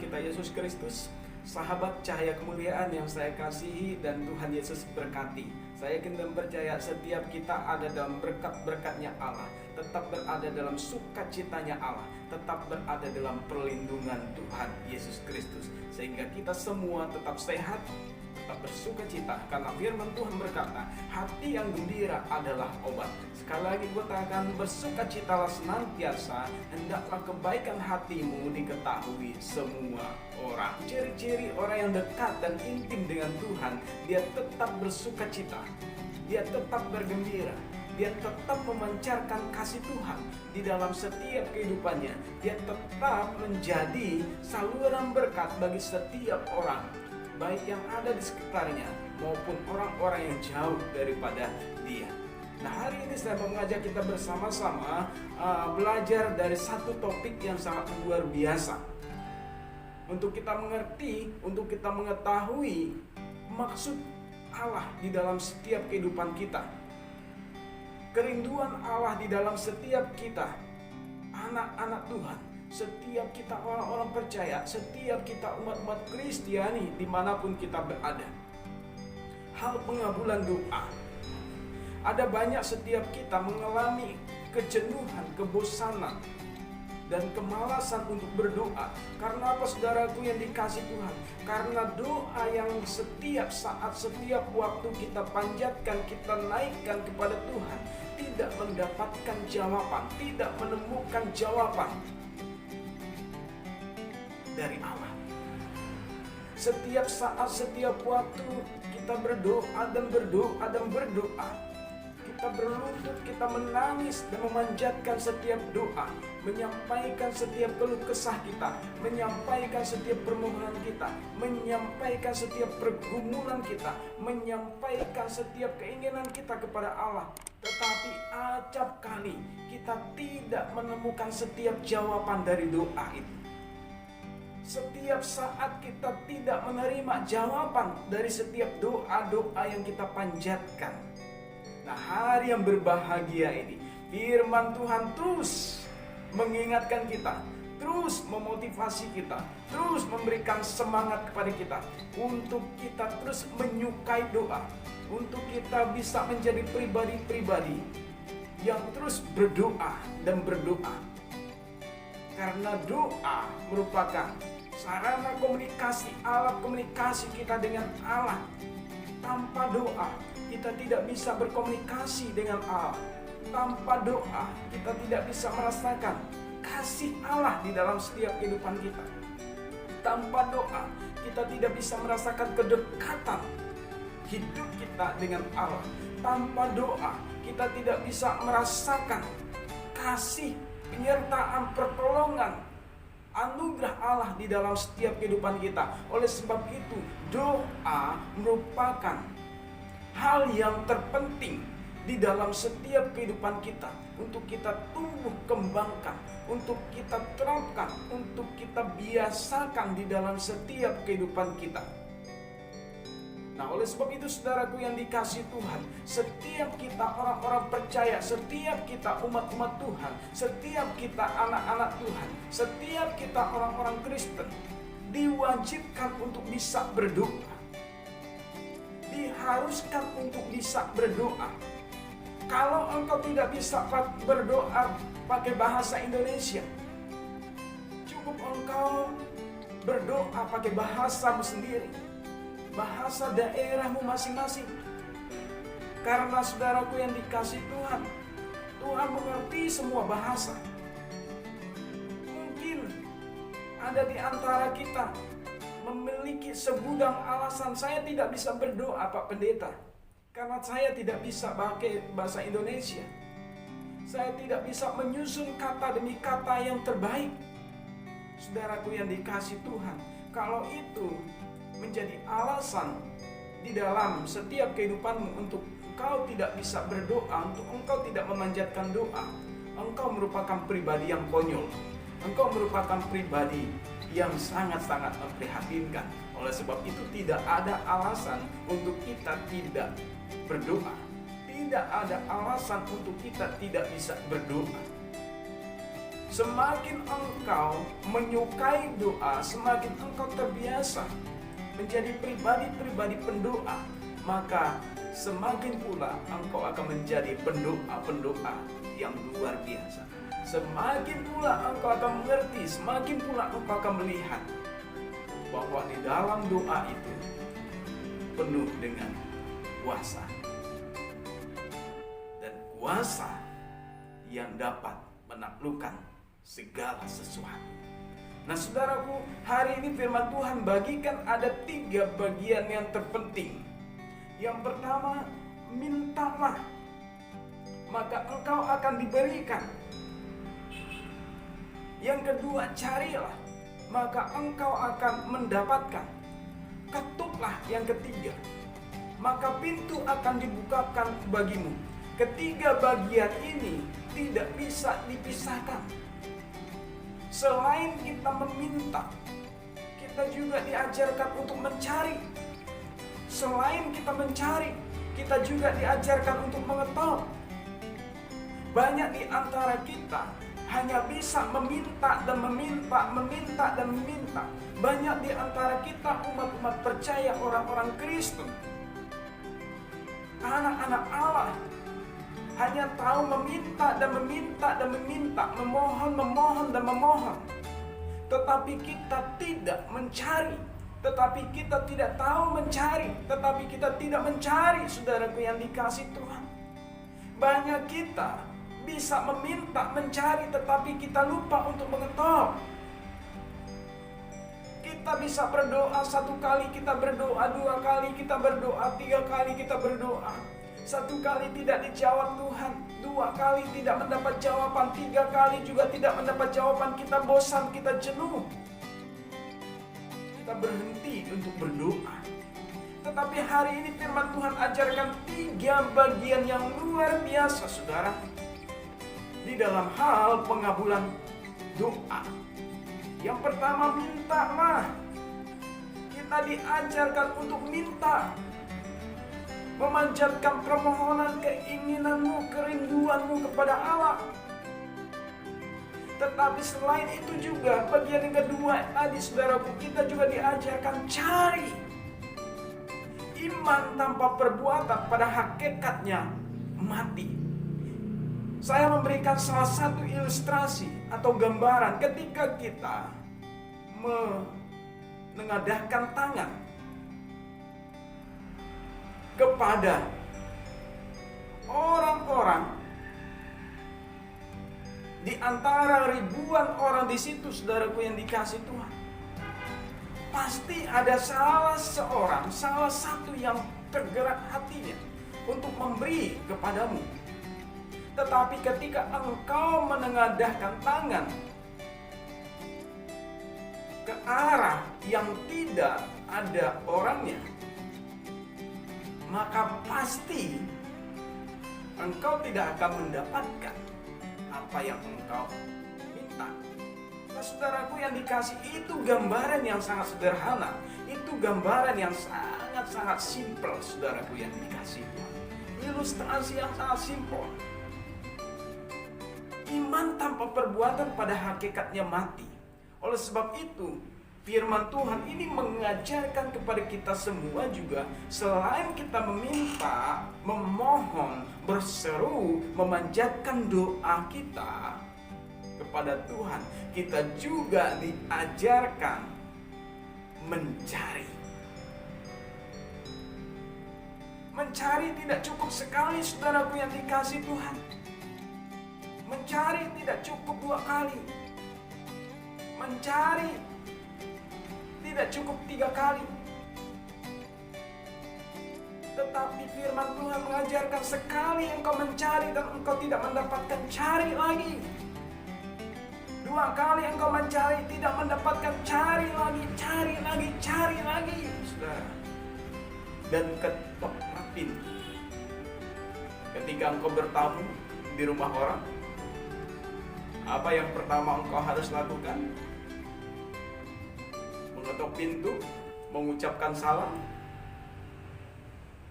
kita Yesus Kristus, sahabat cahaya kemuliaan yang saya kasihi dan Tuhan Yesus berkati. Saya yakin dan percaya setiap kita ada dalam berkat-berkatnya Allah, tetap berada dalam sukacitanya Allah, tetap berada dalam perlindungan Tuhan Yesus Kristus, sehingga kita semua tetap sehat, tetap bersukacita, karena firman Tuhan berkata, hati yang gembira adalah obat. Sekali lagi gue katakan, bersukacitalah senantiasa, hendaklah kebaikan hatimu diketahui semua orang. Ciri-ciri orang yang dekat dan intim dengan Tuhan, dia tetap bersukacita, dia tetap bergembira, dia tetap memancarkan kasih Tuhan di dalam setiap kehidupannya. Dia tetap menjadi saluran berkat bagi setiap orang, baik yang ada di sekitarnya maupun orang-orang yang jauh daripada dia. Nah, hari ini saya mau mengajak kita bersama-sama belajar dari satu topik yang sangat luar biasa, untuk kita mengerti, untuk kita mengetahui maksud Allah di dalam setiap kehidupan kita. Kerinduan Allah di dalam setiap kita, anak-anak Tuhan, setiap kita orang-orang percaya, setiap kita umat-umat Kristiani dimanapun kita berada. Hal pengabulan doa. Ada banyak setiap kita mengalami kejenuhan, kebosanan, dan kemalasan untuk berdoa. Karena apa, saudaraku yang dikasih Tuhan? Karena doa yang setiap saat, setiap waktu kita panjatkan, kita naikkan kepada Tuhan, tidak mendapatkan jawaban, tidak menemukan jawaban dari Allah. Setiap saat, setiap waktu kita berdoa dan berdoa dan berdoa, kita berlutut, kita menangis dan memanjatkan setiap doa, menyampaikan setiap keluh kesah kita, menyampaikan setiap permohonan kita, menyampaikan setiap pergumulan kita, menyampaikan setiap keinginan kita kepada Allah. Tetapi acap kali kita tidak menemukan setiap jawaban dari doa itu. Setiap saat kita tidak menerima jawaban dari setiap doa-doa yang kita panjatkan. Nah, hari yang berbahagia ini, firman Tuhan terus mengingatkan kita, terus memotivasi kita, terus memberikan semangat kepada kita untuk kita terus menyukai doa, untuk kita bisa menjadi pribadi-pribadi yang terus berdoa dan berdoa. Karena doa merupakan sarana komunikasi, alat komunikasi kita dengan Allah. Tanpa doa kita tidak bisa berkomunikasi dengan Allah. Tanpa doa kita tidak bisa merasakan kasih Allah di dalam setiap kehidupan kita. Tanpa doa kita tidak bisa merasakan kedekatan hidup kita dengan Allah. Tanpa doa kita tidak bisa merasakan kasih, penyertaan, pertolongan, anugerah Allah di dalam setiap kehidupan kita. Oleh sebab itu, doa merupakan hal yang terpenting di dalam setiap kehidupan kita, untuk kita tumbuh kembangkan, untuk kita terapkan, untuk kita biasakan di dalam setiap kehidupan kita. Nah, oleh sebab itu, saudaraku yang dikasih Tuhan, setiap kita orang-orang percaya, setiap kita umat-umat Tuhan, setiap kita anak-anak Tuhan, setiap kita orang-orang Kristen, diwajibkan untuk bisa berdoa. Diharuskan untuk bisa berdoa. Kalau engkau tidak bisa berdoa pakai bahasa Indonesia, cukup engkau berdoa pakai bahasamu sendiri, bahasa daerahmu masing-masing. Karena saudaraku yang dikasih Tuhan, Tuhan mengerti semua bahasa. Mungkin ada di antara kita memiliki segudang alasan, saya tidak bisa berdoa Pak Pendeta, karena saya tidak bisa pakai bahasa Indonesia. Saya tidak bisa menyusun kata demi kata yang terbaik. Saudaraku yang dikasih Tuhan, kalau itu menjadi alasan di dalam setiap kehidupanmu untuk engkau tidak bisa berdoa, untuk engkau tidak memanjatkan doa, engkau merupakan pribadi yang konyol. Engkau merupakan pribadi yang sangat-sangat memprihatinkan. Oleh sebab itu, tidak ada alasan untuk kita tidak berdoa. Tidak ada alasan untuk kita tidak bisa berdoa. Semakin engkau menyukai doa, semakin engkau terbiasa menjadi pribadi-pribadi pendoa, maka semakin pula engkau akan menjadi pendoa-pendoa yang luar biasa. Semakin pula engkau akan mengerti, semakin pula engkau akan melihat bahwa di dalam doa itu penuh dengan kuasa. Dan kuasa yang dapat menaklukkan segala sesuatu. Nah saudaraku, hari ini firman Tuhan bagikan ada 3 bagian yang terpenting. Yang pertama, mintalah, maka engkau akan diberikan. Yang kedua, carilah, maka engkau akan mendapatkan. Ketuklah, yang ketiga, maka pintu akan dibukakan bagimu. Ketiga bagian ini tidak bisa dipisahkan. Selain kita meminta, kita juga diajarkan untuk mencari. Selain kita mencari, kita juga diajarkan untuk mengetok. Banyak di antara kita hanya bisa meminta dan meminta, meminta dan meminta. Banyak di antara kita umat-umat percaya, orang-orang Kristen, anak-anak Allah, hanya tahu meminta dan meminta dan meminta, memohon, memohon dan memohon. Tetapi kita tidak mencari, tetapi kita tidak tahu mencari, tetapi kita tidak mencari, saudaraku yang dikasih Tuhan. Banyak kita bisa meminta, mencari, tetapi kita lupa untuk mengetok. Kita bisa berdoa 1 kali, kita berdoa 2 kali, kita berdoa 3 kali, kita berdoa 1 kali tidak dijawab Tuhan, 2 kali tidak mendapat jawaban, 3 kali juga tidak mendapat jawaban. Kita bosan, kita jenuh, kita berhenti untuk berdoa. Tetapi hari ini firman Tuhan ajarkan 3 bagian yang luar biasa, saudara, di dalam hal pengabulan doa. Yang pertama, mintalah. Kita diajarkan untuk minta, memanjatkan permohonan, keinginanmu, kerinduanmu kepada Allah. Tetapi selain itu juga, bagian yang kedua tadi saudaraku, kita juga diajarkan cari. Iman tanpa perbuatan pada hakikatnya mati. Saya memberikan salah satu ilustrasi atau gambaran ketika kita menengadahkan tangan kepada orang-orang di antara ribuan orang di situ, saudaraku yang dikasih Tuhan. Pasti ada salah satu yang tergerak hatinya untuk memberi kepadamu. Tetapi ketika engkau menengadahkan tangan ke arah yang tidak ada orangnya, maka pasti engkau tidak akan mendapatkan apa yang engkau minta. Nah, saudaraku yang dikasih, itu gambaran yang sangat sederhana. Itu gambaran yang sangat-sangat simpel, saudaraku yang dikasih. Ilustrasi yang sangat simpel. Iman tanpa perbuatan pada hakikatnya mati. Oleh sebab itu, firman Tuhan ini mengajarkan kepada kita semua juga, selain kita meminta, memohon, berseru, memanjatkan doa kita kepada Tuhan, kita juga diajarkan mencari. Mencari tidak cukup sekali, saudaraku yang dikasih Tuhan. Mencari tidak cukup 2 kali. Mencari tidak cukup 3 kali. Tetapi firman Tuhan mengajarkan, sekali engkau mencari dan engkau tidak mendapatkan, cari lagi. 2 kali engkau mencari tidak mendapatkan, cari lagi, cari lagi, cari lagi, saudara. Dan ketoklah pintu. Ketika engkau bertamu di rumah orang, apa yang pertama engkau harus lakukan? Mengetok pintu, mengucapkan salam.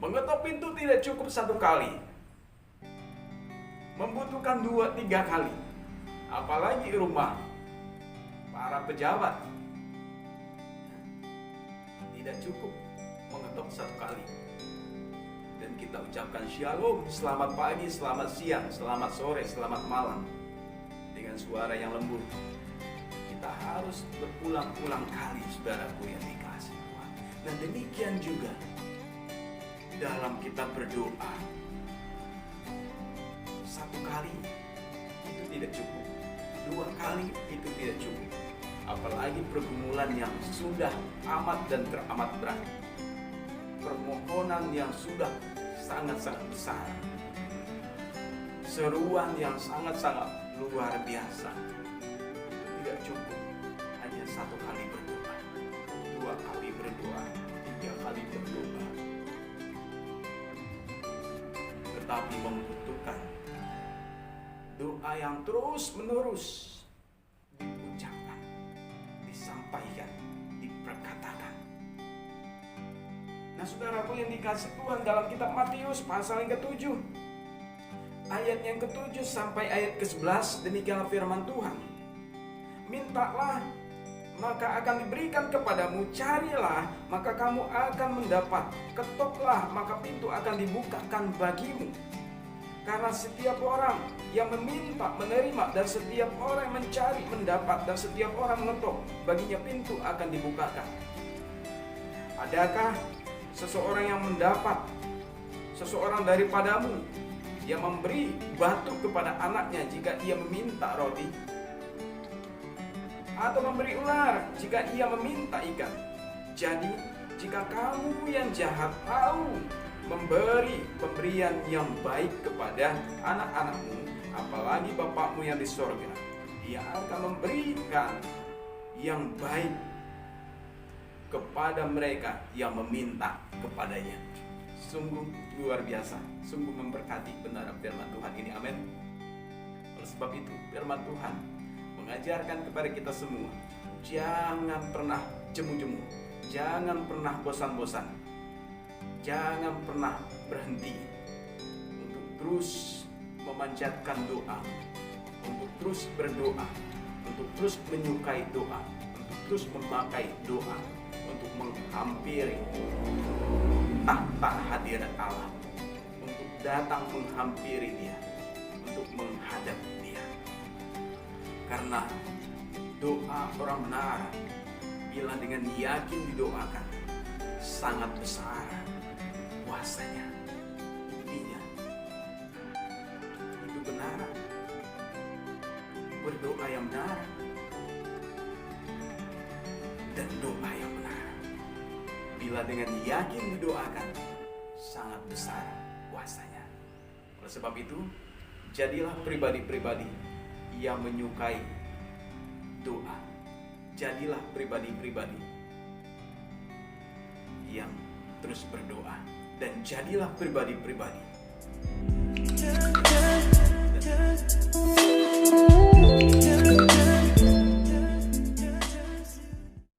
Mengetok pintu tidak cukup 1 kali, membutuhkan 2-3 kali. apalagi rumah para pejabat. Tidak cukup mengetok satu kali dan kita ucapkan shalom, selamat pagi, selamat siang, selamat sore, selamat malam dengan suara yang lembut. Kita harus berulang-ulang kali, saudaraku yang dikasihi Tuhan. Dan demikian juga dalam kita berdoa, satu kali itu tidak cukup, dua kali itu tidak cukup, apalagi pergumulan yang sudah amat dan teramat berat, permohonan yang sudah sangat-sangat besar, seruan yang sangat-sangat luar biasa. Tidak cukup hanya satu kali berdoa, dua kali berdoa, tiga kali berdoa, tetapi membutuhkan doa yang terus-menerus diucapkan, disampaikan, diperkatakan. Nah, saudaraku yang dikasihi Tuhan, dalam kitab Matius pasal yang ke-7 ayat yang ke-7 sampai ayat ke-11, demikianlah firman Tuhan. Mintalah maka akan diberikan kepadamu, carilah maka kamu akan mendapat, ketoklah maka pintu akan dibukakan bagimu. Karena setiap orang yang meminta menerima, dan setiap orang yang mencari mendapat, dan setiap orang mengetok baginya pintu akan dibukakan. Adakah seseorang yang mendapat, seseorang daripadamu yang memberi batu kepada anaknya jika ia meminta roti? Atau memberi ular jika ia meminta ikan? Jadi jika kamu yang jahat tahu memberi pemberian yang baik kepada anak-anakmu, apalagi Bapakmu yang di sorga, Dia akan memberikan yang baik kepada mereka yang meminta kepadanya. Sungguh luar biasa, sungguh memberkati benar firman Tuhan ini, amin. Oleh sebab itu firman Tuhan mengajarkan kepada kita semua, jangan pernah jemu-jemu, jangan pernah bosan-bosan, jangan pernah berhenti untuk terus memanjatkan doa, untuk terus berdoa, untuk terus menyukai doa, untuk terus memakai doa, untuk menghampiri tahta hadirat Allah, untuk datang menghampiri Dia, untuk menghadap Dia. Karena doa orang benar bila dengan yakin didoakan sangat besar kuasanya. Intinya itu benar, berdoa yang benar dan doa yang benar bila dengan yakin didoakan sangat besar kuasanya. Oleh sebab itu, jadilah pribadi-pribadi yang menyukai doa. Jadilah pribadi-pribadi yang terus berdoa, dan jadilah pribadi-pribadi